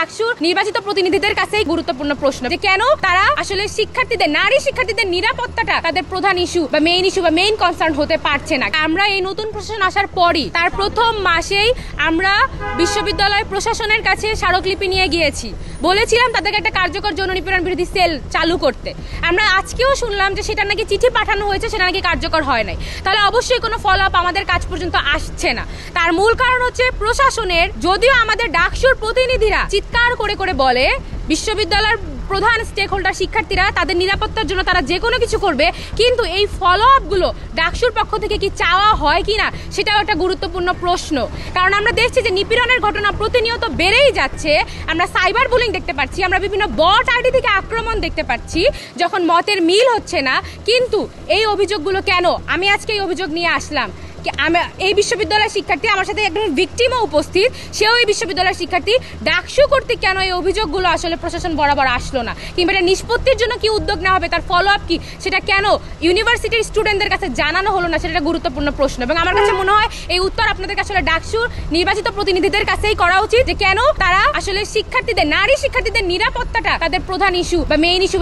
ডাকসুর নির্বাচিত প্রতিনিধিদের কাছেই গুরুত্বপূর্ণ প্রশ্ন যে কেন তারা আসলে শিক্ষার্থীদের, নারী শিক্ষার্থীদের নিরাপত্তাটা তাদের প্রধান ইস্যু বা মেইন কনসার্ন হতে পারছে না। আমরা এই নতুন প্রশাসন আসার পরই তার প্রথম মাসেই আমরা বিশ্ববিদ্যালয় প্রশাসনের কাছে স্মারকলিপি নিয়ে গিয়েছি, বলেছিলাম তাদেরকে একটা কার্যকর যৌন নিপীড়ন বিরোধী সেল চালু করতে। আমরা আজকেও শুনলাম যে সেটা নাকি চিঠি পাঠানো হয়েছে, সেটা নাকি কার্যকর হয় নাই। তাহলে অবশ্যই কোনো ফলো আপ আমাদের কাছ পর্যন্ত আসছে না। তার মূল কারণ হচ্ছে প্রশাসনের, যদিও আমাদের ডাকসুর প্রতিনিধিরা চিৎকার করে করে বলে বিশ্ববিদ্যালয়ের প্রধান স্টেক হোল্ডার শিক্ষার্থীরা তাদের নিরাপত্তার জন্য তারা যে কোনো কিছু করবে, কিন্তু এই ফলো আপগুলো ডাকসুর পক্ষ থেকে কি চাওয়া হয় কিনা সেটাও একটা গুরুত্বপূর্ণ প্রশ্ন। কারণ আমরা দেখছি যে নিপীড়নের ঘটনা প্রতিনিয়ত বেড়েই যাচ্ছে। আমরা সাইবার বুলিং দেখতে পাচ্ছি, আমরা বিভিন্ন বট আইডি থেকে আক্রমণ দেখতে পাচ্ছি যখন মতের মিল হচ্ছে না। কিন্তু এই অভিযোগগুলো কেন? আমি আজকে এই অভিযোগ নিয়ে আসলাম। এই বিশ্ববিদ্যালয়ের শিক্ষার্থী, আমার সাথে একজন ভিকটিমও উপস্থিত, সেও এই বিশ্ববিদ্যালয়ের শিক্ষার্থী। ডাকসু কর্তৃক কেন এই অভিযোগগুলো আসলে প্রশাসন বরাবর আসলো না, কিংবা এটা নিষ্পত্তির জন্য কি উদ্যোগ নেওয়া হবে, তার ফলো আপ কি, সেটা কেন ইউনিভার্সিটির স্টুডেন্টদের কাছে জানানো হলো না, সেটা একটা গুরুত্বপূর্ণ প্রশ্ন। এবং আমার কাছে মনে হয় এই উত্তর আপনাদের আসলে ডাকসুর নির্বাচিত প্রতিনিধিদের কাছেই করা উচিত যে কেন তারা আসলে শিক্ষার্থীদের, নারী শিক্ষার্থীদের নিরাপত্তাটা তাদের প্রধান ইস্যু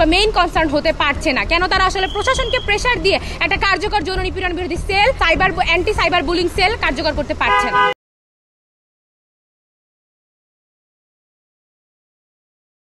বা মেইন কনসার্ন হতে পারছে না। কেন তারা আসলে প্রশাসনকে প্রেসার দিয়ে একটা কার্যকর যৌন নিপীড়ন বিরোধী সেল, সাইবার বুলিং সেল কার্যকর করতে পারছে না।